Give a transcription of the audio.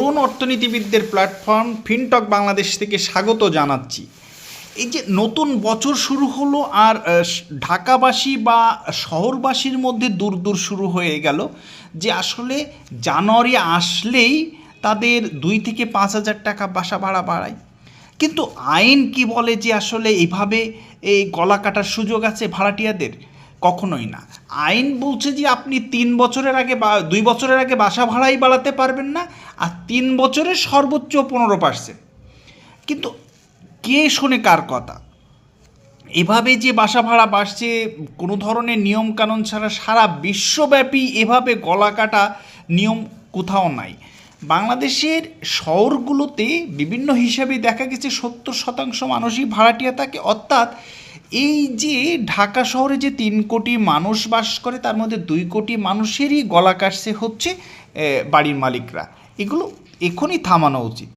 তরুণ অর্থনীতিবিদদের platform ফিনটক Bangladesh থেকে স্বাগত জানাচ্ছি। এই যে নতুন বছর শুরু হলো আর ঢাকাবাসী বা শহরবাসীর মধ্যে দূর দূর শুরু হয়ে গেল যে আসলে জানুয়ারি আসলেই তাদের 2 থেকে 5 হাজার টাকা বাসা ভাড়া বাড়ায়। কিন্তু আইন কি বলে যে আসলে এইভাবে এই গলা কাটার সুযোগ আছে ভাড়াটিয়াদের? কখনোই না। আইন বলছে যে আপনি 3 বছরের আগে বা 2 বছরের আগে বাসা ভাড়াই বাড়াতে পারবেন না, আর 3 বছরের সর্বোচ্চ 15%। কিন্তু কে শোনে কার কথা? এভাবে যে বাসা ভাড়া বাড়ছে কোনো ধরনের নিয়মকানুন ছাড়া সারা বিশ্বব্যাপী এভাবে গলা কাটা নিয়ম কোথাও নাই। বাংলাদেশের শহরগুলোতে বিভিন্ন হিসাবে দেখা গেছে 70% মানুষই ভাড়াটিয়া থাকে। অর্থাৎ এই যে ঢাকা শহরে যে 3 কোটি মানুষ বাস করে তার মধ্যে 2 কোটি মানুষেরই গলা কাটছে হচ্ছে বাড়ির মালিকরা। এগুলো এখনই থামানো উচিত।